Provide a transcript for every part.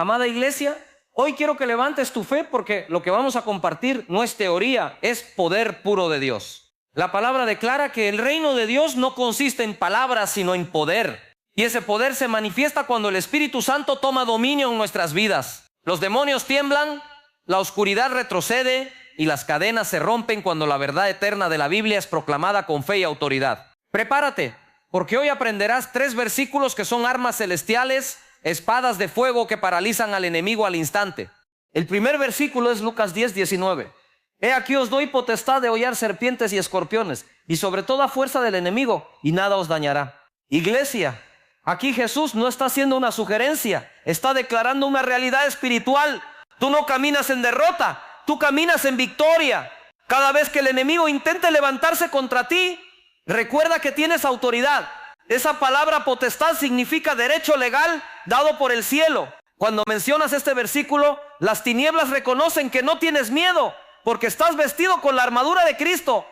Amada iglesia, hoy quiero que levantes tu fe porque lo que vamos a compartir no es teoría, es poder puro de Dios. La palabra declara que el reino de Dios no consiste en palabras, sino en poder. Y ese poder se manifiesta cuando el Espíritu Santo toma dominio en nuestras vidas. Los demonios tiemblan, la oscuridad retrocede y las cadenas se rompen cuando la verdad eterna de la Biblia es proclamada con fe y autoridad. Prepárate, porque hoy aprenderás 3 versículos que son armas celestiales, espadas de fuego que paralizan al enemigo al instante. El primer versículo es Lucas 10:19. He aquí os doy potestad de hollar serpientes y escorpiones, y sobre toda fuerza del enemigo, y nada os dañará. Iglesia, aquí Jesús no está haciendo una sugerencia, está declarando una realidad espiritual. Tú no caminas en derrota, tú caminas en victoria. Cada vez que el enemigo intente levantarse contra ti, recuerda que tienes autoridad. Esa palabra potestad significa derecho legal dado por el cielo. Cuando mencionas este versículo, las tinieblas reconocen que no tienes miedo, porque estás vestido con la armadura de Cristo.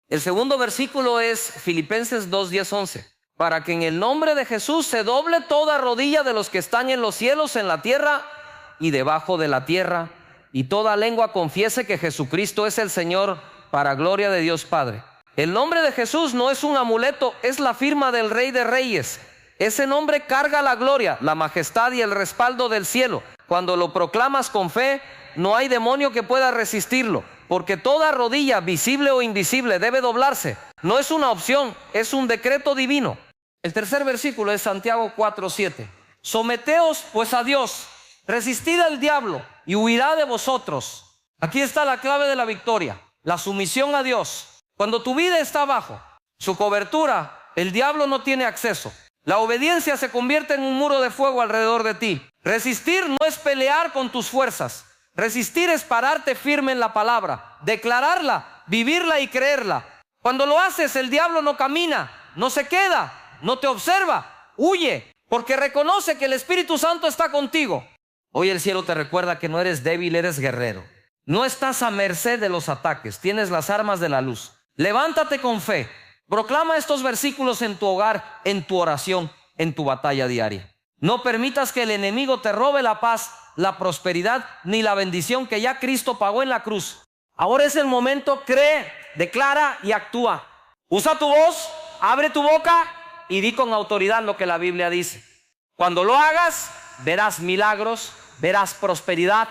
El segundo versículo es Filipenses 2:10-11. Para que en el nombre de Jesús se doble toda rodilla de los que están en los cielos, en la tierra y debajo de la tierra, y toda lengua confiese que Jesucristo es el Señor, para gloria de Dios Padre. El nombre de Jesús no es un amuleto, es la firma del Rey de Reyes. Ese nombre carga la gloria, la majestad y el respaldo del cielo. Cuando lo proclamas con fe, no hay demonio que pueda resistirlo, porque toda rodilla, visible o invisible, debe doblarse. No es una opción, es un decreto divino. El tercer versículo es Santiago 4:7. Someteos pues a Dios, resistid al diablo y huirá de vosotros. Aquí está la clave de la victoria, la sumisión a Dios. Cuando tu vida está bajo su cobertura, el diablo no tiene acceso. La obediencia se convierte en un muro de fuego alrededor de ti. Resistir no es pelear con tus fuerzas. Resistir es pararte firme en la palabra, declararla, vivirla y creerla. Cuando lo haces, el diablo no camina, no se queda, no te observa, huye, porque reconoce que el Espíritu Santo está contigo. Hoy el cielo te recuerda que no eres débil, eres guerrero. No estás a merced de los ataques, tienes las armas de la luz. Levántate con fe, proclama estos versículos en tu hogar, en tu oración, en tu batalla diaria. No permitas que el enemigo te robe la paz, la prosperidad, ni la bendición que ya Cristo pagó en la cruz. Ahora es el momento, cree, declara y actúa. Usa tu voz, abre tu boca y di con autoridad lo que la Biblia dice. Cuando lo hagas, verás milagros, verás prosperidad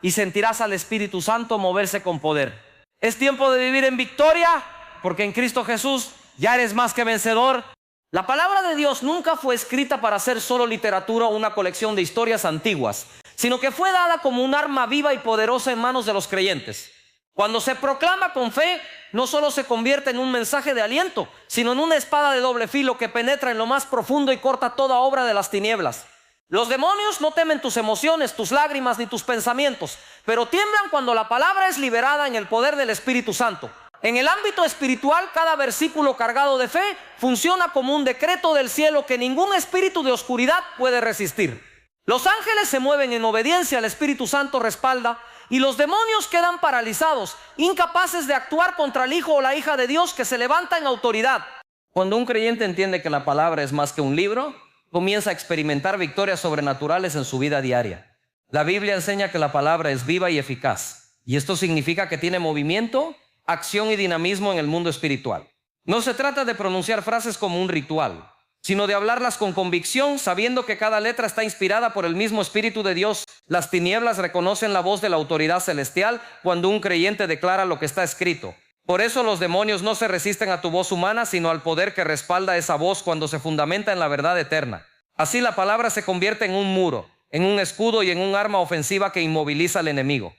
y sentirás al Espíritu Santo moverse con poder. Es tiempo de vivir en victoria, porque en Cristo Jesús ya eres más que vencedor. La palabra de Dios nunca fue escrita para ser solo literatura o una colección de historias antiguas, sino que fue dada como un arma viva y poderosa en manos de los creyentes. Cuando se proclama con fe, no solo se convierte en un mensaje de aliento, sino en una espada de doble filo que penetra en lo más profundo y corta toda obra de las tinieblas. Los demonios no temen tus emociones, tus lágrimas ni tus pensamientos, pero tiemblan cuando la palabra es liberada en el poder del Espíritu Santo. En el ámbito espiritual, cada versículo cargado de fe funciona como un decreto del cielo que ningún espíritu de oscuridad puede resistir. Los ángeles se mueven en obediencia, al Espíritu Santo respalda, y los demonios quedan paralizados, incapaces de actuar contra el hijo o la hija de Dios que se levanta en autoridad. Cuando un creyente entiende que la palabra es más que un libro, comienza a experimentar victorias sobrenaturales en su vida diaria. La Biblia enseña que la palabra es viva y eficaz, y esto significa que tiene movimiento, acción y dinamismo en el mundo espiritual. No se trata de pronunciar frases como un ritual, sino de hablarlas con convicción, sabiendo que cada letra está inspirada por el mismo Espíritu de Dios. Las tinieblas reconocen la voz de la autoridad celestial cuando un creyente declara lo que está escrito. Por eso los demonios no se resisten a tu voz humana, sino al poder que respalda esa voz cuando se fundamenta en la verdad eterna. Así la palabra se convierte en un muro, en un escudo y en un arma ofensiva que inmoviliza al enemigo.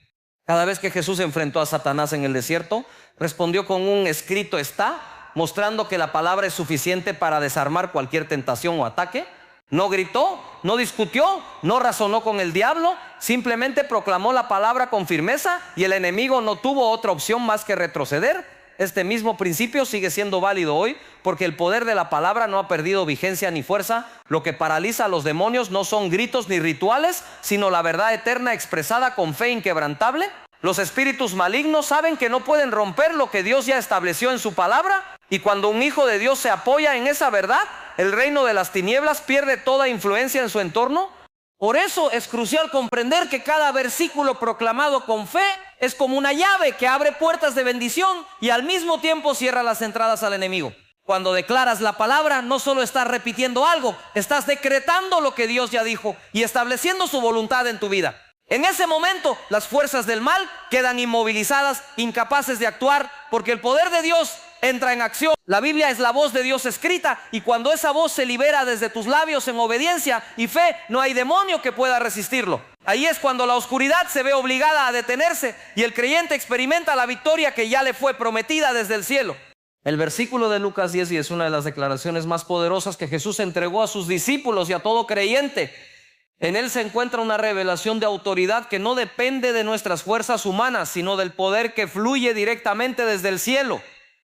Cada vez que Jesús enfrentó a Satanás en el desierto, respondió con un escrito está, mostrando que la palabra es suficiente para desarmar cualquier tentación o ataque. No gritó, no discutió, no razonó con el diablo, simplemente proclamó la palabra con firmeza y el enemigo no tuvo otra opción más que retroceder. Este mismo principio sigue siendo válido hoy porque el poder de la palabra no ha perdido vigencia ni fuerza. Lo que paraliza a los demonios no son gritos ni rituales, sino la verdad eterna expresada con fe inquebrantable. Los espíritus malignos saben que no pueden romper lo que Dios ya estableció en su palabra, y cuando un hijo de Dios se apoya en esa verdad, el reino de las tinieblas pierde toda influencia en su entorno. Por eso es crucial comprender que cada versículo proclamado con fe es como una llave que abre puertas de bendición y al mismo tiempo cierra las entradas al enemigo. Cuando declaras la palabra, no solo estás repitiendo algo, estás decretando lo que Dios ya dijo y estableciendo su voluntad en tu vida. En ese momento, las fuerzas del mal quedan inmovilizadas, incapaces de actuar, porque el poder de Dios entra en acción. La Biblia es la voz de Dios escrita, y cuando esa voz se libera desde tus labios en obediencia y fe, no hay demonio que pueda resistirlo. Ahí es cuando la oscuridad se ve obligada a detenerse y el creyente experimenta la victoria que ya le fue prometida desde el cielo. El versículo de Lucas 10 es una de las declaraciones más poderosas que Jesús entregó a sus discípulos y a todo creyente. En él se encuentra una revelación de autoridad que no depende de nuestras fuerzas humanas, sino del poder que fluye directamente desde el cielo.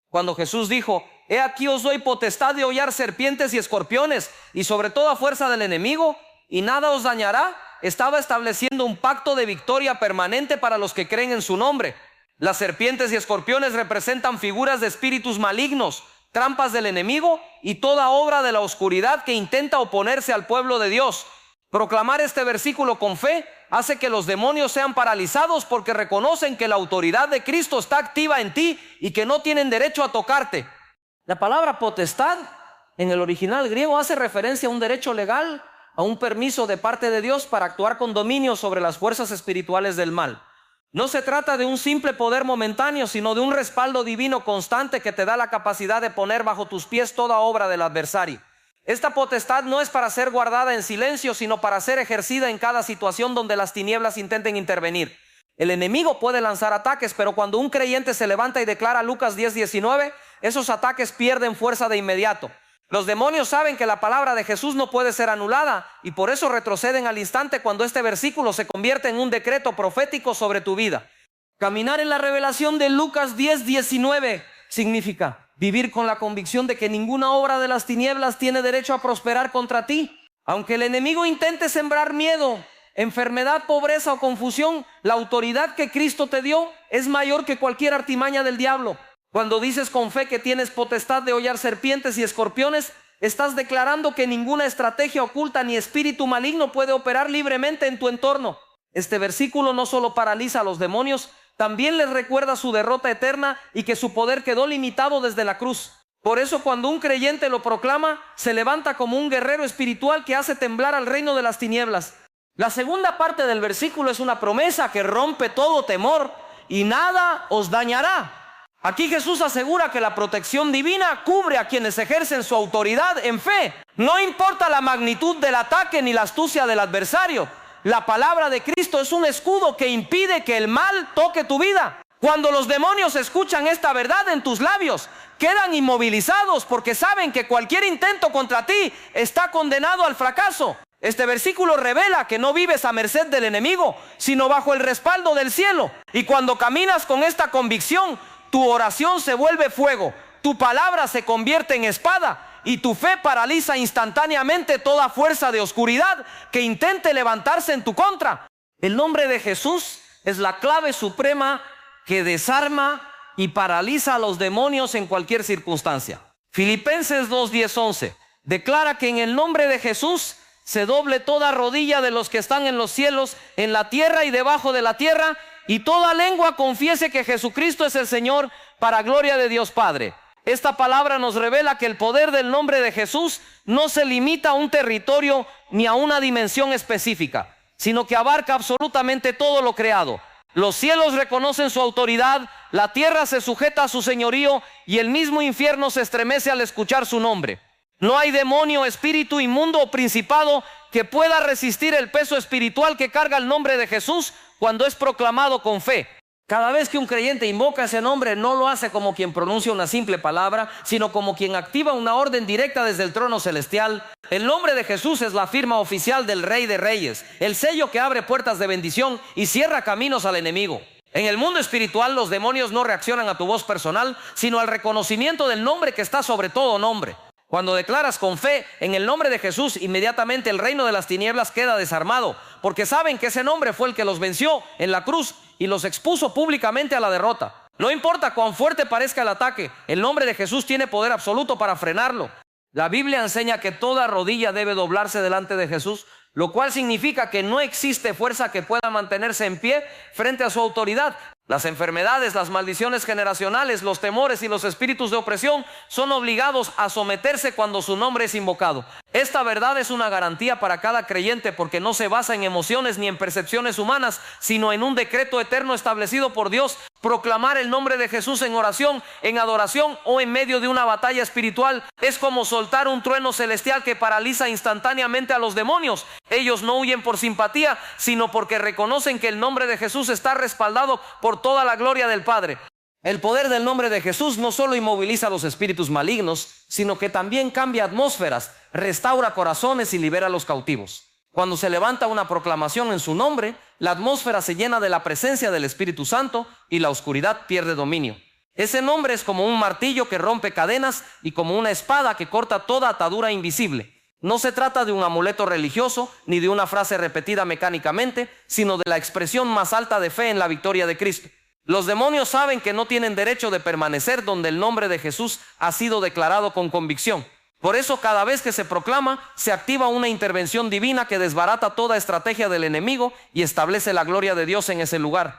Cuando Jesús dijo: he aquí os doy potestad de hollar serpientes y escorpiones y sobre toda fuerza del enemigo, y nada os dañará, estaba estableciendo un pacto de victoria permanente para los que creen en su nombre. Las serpientes y escorpiones representan figuras de espíritus malignos, trampas del enemigo y toda obra de la oscuridad que intenta oponerse al pueblo de Dios. Proclamar este versículo con fe hace que los demonios sean paralizados, porque reconocen que la autoridad de Cristo está activa en ti y que no tienen derecho a tocarte. La palabra potestad en el original griego hace referencia a un derecho legal, a un permiso de parte de Dios para actuar con dominio sobre las fuerzas espirituales del mal. No se trata de un simple poder momentáneo, sino de un respaldo divino constante que te da la capacidad de poner bajo tus pies toda obra del adversario. Esta potestad no es para ser guardada en silencio, sino para ser ejercida en cada situación donde las tinieblas intenten intervenir. El enemigo puede lanzar ataques, pero cuando un creyente se levanta y declara Lucas 10:19, esos ataques pierden fuerza de inmediato. Los demonios saben que la palabra de Jesús no puede ser anulada y por eso retroceden al instante cuando este versículo se convierte en un decreto profético sobre tu vida. Caminar en la revelación de Lucas 10:19 significa vivir con la convicción de que ninguna obra de las tinieblas tiene derecho a prosperar contra ti. Aunque el enemigo intente sembrar miedo, enfermedad, pobreza o confusión, la autoridad que Cristo te dio es mayor que cualquier artimaña del diablo. Cuando dices con fe que tienes potestad de hollar serpientes y escorpiones, estás declarando que ninguna estrategia oculta ni espíritu maligno puede operar libremente en tu entorno. Este versículo no solo paraliza a los demonios, también les recuerda su derrota eterna y que su poder quedó limitado desde la cruz. Por eso cuando un creyente lo proclama, se levanta como un guerrero espiritual que hace temblar al reino de las tinieblas. La segunda parte del versículo es una promesa que rompe todo temor: y nada os dañará. Aquí Jesús asegura que la protección divina cubre a quienes ejercen su autoridad en fe. No importa la magnitud del ataque ni la astucia del adversario. La palabra de Cristo es un escudo que impide que el mal toque tu vida. Cuando los demonios escuchan esta verdad en tus labios, quedan inmovilizados porque saben que cualquier intento contra ti está condenado al fracaso. Este versículo revela que no vives a merced del enemigo, sino bajo el respaldo del cielo. Y cuando caminas con esta convicción, tu oración se vuelve fuego, tu palabra se convierte en espada y tu fe paraliza instantáneamente toda fuerza de oscuridad que intente levantarse en tu contra. El nombre de Jesús es la clave suprema que desarma y paraliza a los demonios en cualquier circunstancia. Filipenses 2:10-11 declara que en el nombre de Jesús se doble toda rodilla de los que están en los cielos, en la tierra y debajo de la tierra, y toda lengua confiese que Jesucristo es el Señor, para gloria de Dios Padre. Esta palabra nos revela que el poder del nombre de Jesús no se limita a un territorio ni a una dimensión específica, sino que abarca absolutamente todo lo creado. Los cielos reconocen su autoridad, la tierra se sujeta a su señorío y el mismo infierno se estremece al escuchar su nombre. No hay demonio, espíritu inmundo o principado que pueda resistir el peso espiritual que carga el nombre de Jesús cuando es proclamado con fe. Cada vez que un creyente invoca ese nombre, no lo hace como quien pronuncia una simple palabra, sino como quien activa una orden directa desde el trono celestial. El nombre de Jesús es la firma oficial del Rey de Reyes, el sello que abre puertas de bendición y cierra caminos al enemigo. En el mundo espiritual, los demonios no reaccionan a tu voz personal, sino al reconocimiento del nombre que está sobre todo nombre. Cuando declaras con fe en el nombre de Jesús, inmediatamente el reino de las tinieblas queda desarmado, porque saben que ese nombre fue el que los venció en la cruz y los expuso públicamente a la derrota. No importa cuán fuerte parezca el ataque, el nombre de Jesús tiene poder absoluto para frenarlo. La Biblia enseña que toda rodilla debe doblarse delante de Jesús, lo cual significa que no existe fuerza que pueda mantenerse en pie frente a su autoridad. Las enfermedades, las maldiciones generacionales, los temores y los espíritus de opresión son obligados a someterse cuando su nombre es invocado. Esta verdad es una garantía para cada creyente porque no se basa en emociones ni en percepciones humanas, sino en un decreto eterno establecido por Dios. Proclamar el nombre de Jesús en oración, en adoración o en medio de una batalla espiritual es como soltar un trueno celestial que paraliza instantáneamente a los demonios. Ellos no huyen por simpatía, sino porque reconocen que el nombre de Jesús está respaldado por toda la gloria del Padre. El poder del nombre de Jesús no solo inmoviliza a los espíritus malignos, sino que también cambia atmósferas, restaura corazones y libera a los cautivos. Cuando se levanta una proclamación en su nombre, la atmósfera se llena de la presencia del Espíritu Santo y la oscuridad pierde dominio. Ese nombre es como un martillo que rompe cadenas y como una espada que corta toda atadura invisible. No se trata de un amuleto religioso ni de una frase repetida mecánicamente, sino de la expresión más alta de fe en la victoria de Cristo. Los demonios saben que no tienen derecho de permanecer donde el nombre de Jesús ha sido declarado con convicción. Por eso cada vez que se proclama, se activa una intervención divina que desbarata toda estrategia del enemigo y establece la gloria de Dios en ese lugar.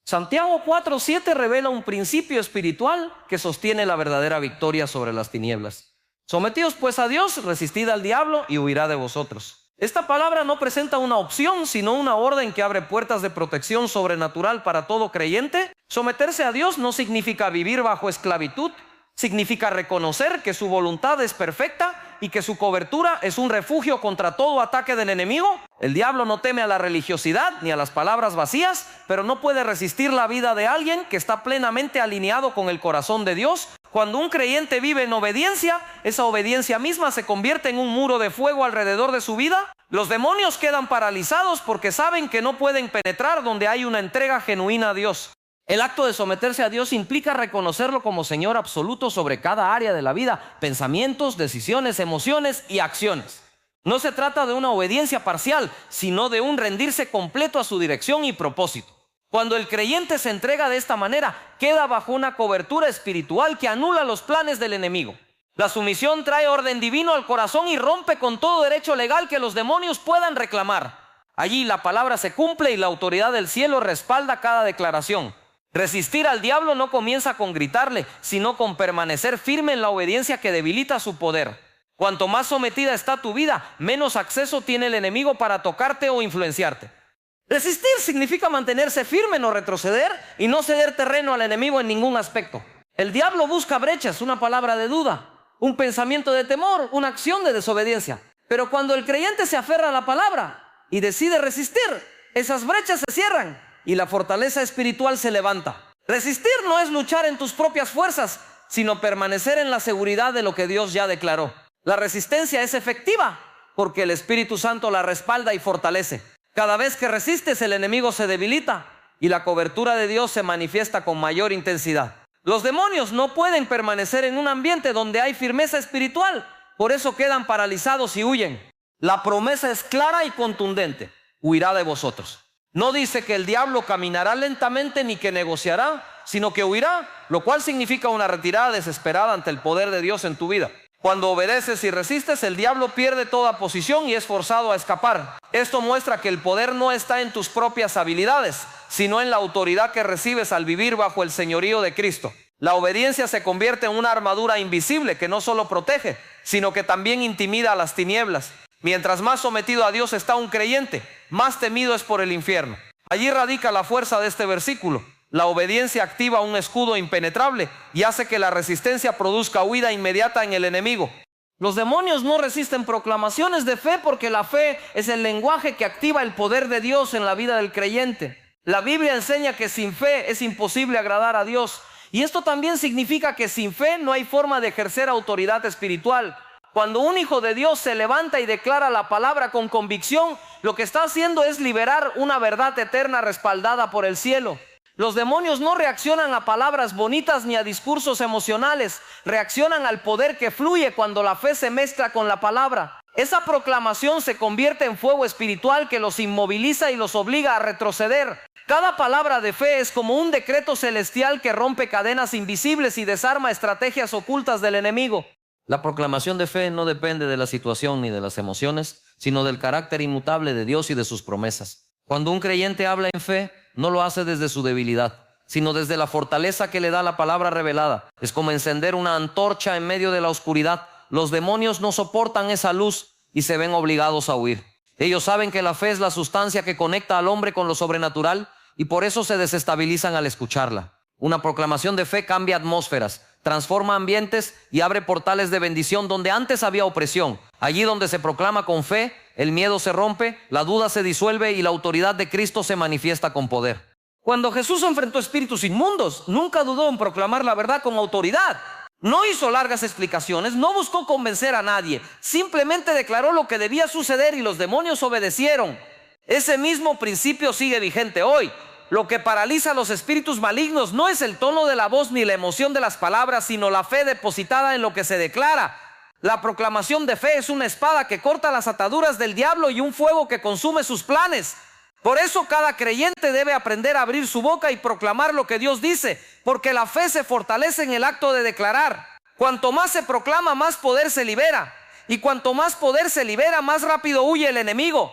Santiago 4:7 revela un principio espiritual que sostiene la verdadera victoria sobre las tinieblas. Sometíos pues a Dios, resistid al diablo y huirá de vosotros. Esta palabra no presenta una opción, sino una orden que abre puertas de protección sobrenatural para todo creyente. Someterse a Dios no significa vivir bajo esclavitud, significa reconocer que su voluntad es perfecta y que su cobertura es un refugio contra todo ataque del enemigo. El diablo no teme a la religiosidad ni a las palabras vacías, pero no puede resistir la vida de alguien que está plenamente alineado con el corazón de Dios. Cuando un creyente vive en obediencia, esa obediencia misma se convierte en un muro de fuego alrededor de su vida. Los demonios quedan paralizados porque saben que no pueden penetrar donde hay una entrega genuina a Dios. El acto de someterse a Dios implica reconocerlo como Señor absoluto sobre cada área de la vida, pensamientos, decisiones, emociones y acciones. No se trata de una obediencia parcial, sino de un rendirse completo a su dirección y propósito. Cuando el creyente se entrega de esta manera, queda bajo una cobertura espiritual que anula los planes del enemigo. La sumisión trae orden divino al corazón y rompe con todo derecho legal que los demonios puedan reclamar. Allí la palabra se cumple y la autoridad del cielo respalda cada declaración. Resistir al diablo no comienza con gritarle, sino con permanecer firme en la obediencia que debilita su poder. Cuanto más sometida está tu vida, menos acceso tiene el enemigo para tocarte o influenciarte. Resistir significa mantenerse firme, no retroceder y no ceder terreno al enemigo en ningún aspecto. El diablo busca brechas, una palabra de duda, un pensamiento de temor, una acción de desobediencia. Pero cuando el creyente se aferra a la palabra y decide resistir, esas brechas se cierran y la fortaleza espiritual se levanta. Resistir no es luchar en tus propias fuerzas, sino permanecer en la seguridad de lo que Dios ya declaró. La resistencia es efectiva porque el Espíritu Santo la respalda y fortalece. Cada vez que resistes, el enemigo se debilita y la cobertura de Dios se manifiesta con mayor intensidad. Los demonios no pueden permanecer en un ambiente donde hay firmeza espiritual, por eso quedan paralizados y huyen. La promesa es clara y contundente: huirá de vosotros. No dice que el diablo caminará lentamente ni que negociará, sino que huirá, lo cual significa una retirada desesperada ante el poder de Dios en tu vida. Cuando obedeces y resistes, el diablo pierde toda posición y es forzado a escapar. Esto muestra que el poder no está en tus propias habilidades, sino en la autoridad que recibes al vivir bajo el señorío de Cristo. La obediencia se convierte en una armadura invisible que no solo protege, sino que también intimida a las tinieblas. Mientras más sometido a Dios está un creyente, más temido es por el infierno. Allí radica la fuerza de este versículo. La obediencia activa un escudo impenetrable y hace que la resistencia produzca huida inmediata en el enemigo. Los demonios no resisten proclamaciones de fe porque la fe es el lenguaje que activa el poder de Dios en la vida del creyente. La Biblia enseña que sin fe es imposible agradar a Dios. Y esto también significa que sin fe no hay forma de ejercer autoridad espiritual. Cuando un hijo de Dios se levanta y declara la palabra con convicción, lo que está haciendo es liberar una verdad eterna respaldada por el cielo. Los demonios no reaccionan a palabras bonitas ni a discursos emocionales, reaccionan al poder que fluye cuando la fe se mezcla con la palabra. Esa proclamación se convierte en fuego espiritual que los inmoviliza y los obliga a retroceder. Cada palabra de fe es como un decreto celestial que rompe cadenas invisibles y desarma estrategias ocultas del enemigo. La proclamación de fe no depende de la situación ni de las emociones, sino del carácter inmutable de Dios y de sus promesas. Cuando un creyente habla en fe, no lo hace desde su debilidad, sino desde la fortaleza que le da la palabra revelada. Es como encender una antorcha en medio de la oscuridad. Los demonios no soportan esa luz y se ven obligados a huir. Ellos saben que la fe es la sustancia que conecta al hombre con lo sobrenatural y por eso se desestabilizan al escucharla. Una proclamación de fe cambia atmósferas, transforma ambientes y abre portales de bendición donde antes había opresión. Allí donde se proclama con fe, el miedo se rompe, la duda se disuelve y la autoridad de Cristo se manifiesta con poder. Cuando Jesús enfrentó espíritus inmundos, nunca dudó en proclamar la verdad con autoridad. No hizo largas explicaciones, no buscó convencer a nadie, simplemente declaró lo que debía suceder y los demonios obedecieron. Ese mismo principio sigue vigente hoy. Lo que paraliza a los espíritus malignos no es el tono de la voz ni la emoción de las palabras, sino la fe depositada en lo que se declara. La proclamación de fe es una espada que corta las ataduras del diablo y un fuego que consume sus planes. Por eso cada creyente debe aprender a abrir su boca y proclamar lo que Dios dice, porque la fe se fortalece en el acto de declarar. Cuanto más se proclama, más poder se libera. Y cuanto más poder se libera, más rápido huye el enemigo.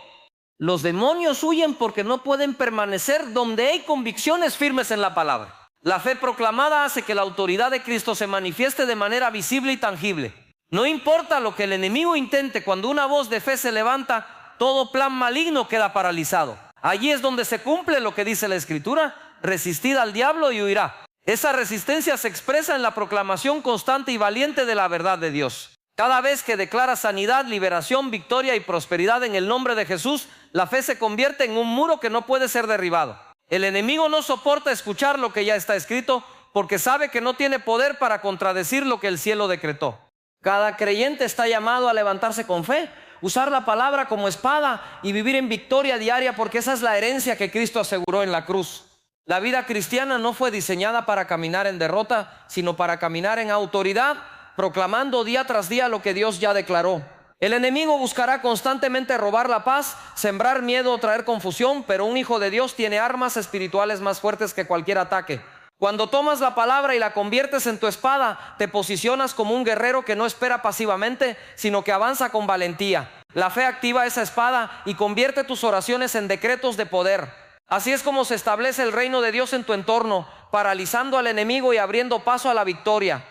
Los demonios huyen porque no pueden permanecer donde hay convicciones firmes en la palabra. La fe proclamada hace que la autoridad de Cristo se manifieste de manera visible y tangible. No importa lo que el enemigo intente, cuando una voz de fe se levanta, todo plan maligno queda paralizado. Allí es donde se cumple lo que dice la Escritura: resistid al diablo y huirá. Esa resistencia se expresa en la proclamación constante y valiente de la verdad de Dios. Cada vez que declara sanidad, liberación, victoria y prosperidad en el nombre de Jesús, la fe se convierte en un muro que no puede ser derribado. El enemigo no soporta escuchar lo que ya está escrito porque sabe que no tiene poder para contradecir lo que el cielo decretó. Cada creyente está llamado a levantarse con fe, usar la palabra como espada y vivir en victoria diaria, porque esa es la herencia que Cristo aseguró en la cruz. La vida cristiana no fue diseñada para caminar en derrota, sino para caminar en autoridad, proclamando día tras día lo que Dios ya declaró. El enemigo buscará constantemente robar la paz, sembrar miedo o traer confusión, pero un hijo de Dios tiene armas espirituales más fuertes que cualquier ataque. Cuando tomas la palabra y la conviertes en tu espada, te posicionas como un guerrero que no espera pasivamente, sino que avanza con valentía. La fe activa esa espada y convierte tus oraciones en decretos de poder. Así es como se establece el reino de Dios en tu entorno, paralizando al enemigo y abriendo paso a la victoria.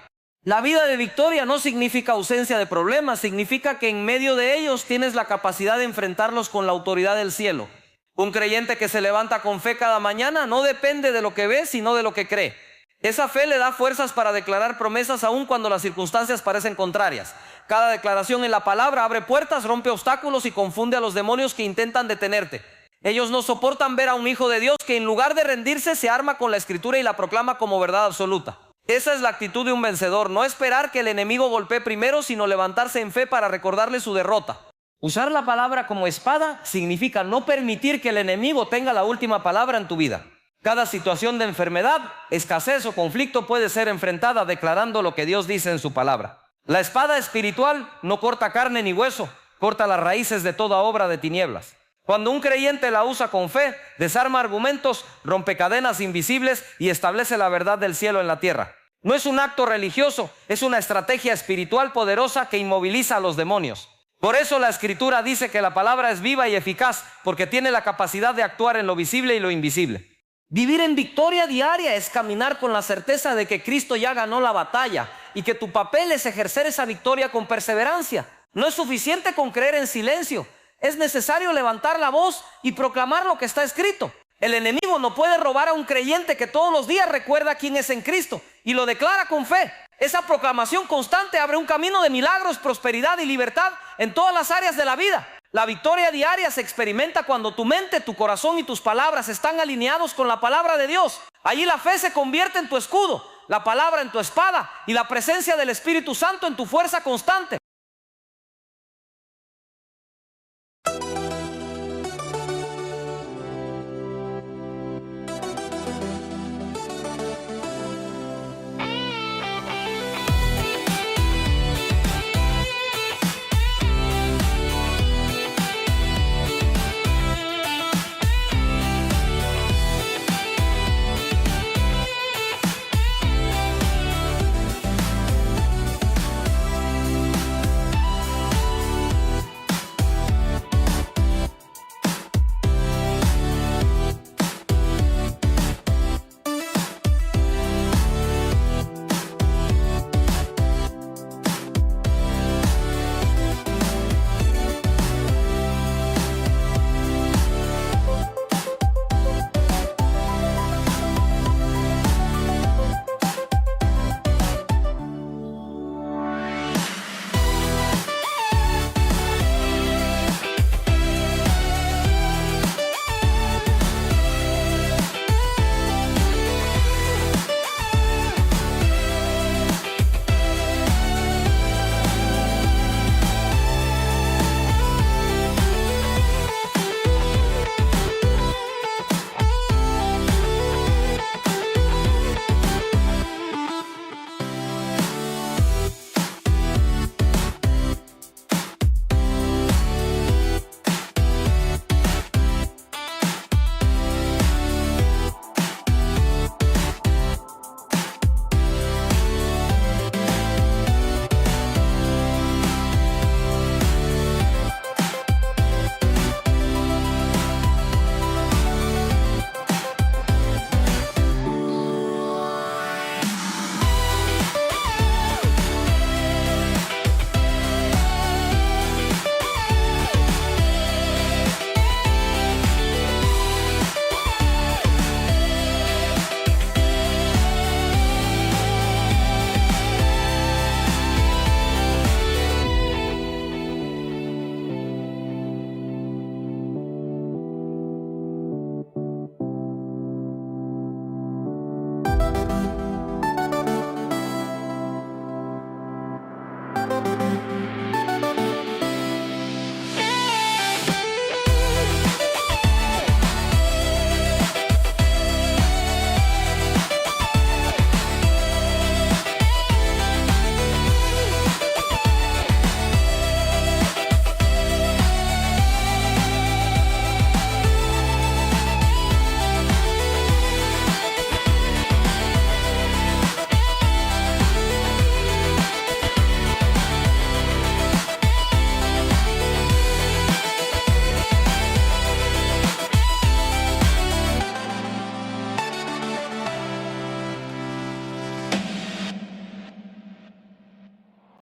La vida de victoria no significa ausencia de problemas, significa que en medio de ellos tienes la capacidad de enfrentarlos con la autoridad del cielo. Un creyente que se levanta con fe cada mañana no depende de lo que ve, sino de lo que cree. Esa fe le da fuerzas para declarar promesas aun cuando las circunstancias parecen contrarias. Cada declaración en la palabra abre puertas, rompe obstáculos y confunde a los demonios que intentan detenerte. Ellos no soportan ver a un hijo de Dios que en lugar de rendirse se arma con la Escritura y la proclama como verdad absoluta. Esa es la actitud de un vencedor, no esperar que el enemigo golpee primero, sino levantarse en fe para recordarle su derrota. Usar la palabra como espada significa no permitir que el enemigo tenga la última palabra en tu vida. Cada situación de enfermedad, escasez o conflicto puede ser enfrentada declarando lo que Dios dice en su palabra. La espada espiritual no corta carne ni hueso, corta las raíces de toda obra de tinieblas. Cuando un creyente la usa con fe, desarma argumentos, rompe cadenas invisibles y establece la verdad del cielo en la tierra. No es un acto religioso, es una estrategia espiritual poderosa que inmoviliza a los demonios. Por eso la Escritura dice que la palabra es viva y eficaz, porque tiene la capacidad de actuar en lo visible y lo invisible. Vivir en victoria diaria es caminar con la certeza de que Cristo ya ganó la batalla y que tu papel es ejercer esa victoria con perseverancia. No es suficiente con creer en silencio. Es necesario levantar la voz y proclamar lo que está escrito. El enemigo no puede robar a un creyente que todos los días recuerda quién es en Cristo y lo declara con fe. Esa proclamación constante abre un camino de milagros, prosperidad y libertad en todas las áreas de la vida. La victoria diaria se experimenta cuando tu mente, tu corazón y tus palabras están alineados con la palabra de Dios. Allí la fe se convierte en tu escudo, la palabra en tu espada y la presencia del Espíritu Santo en tu fuerza constante.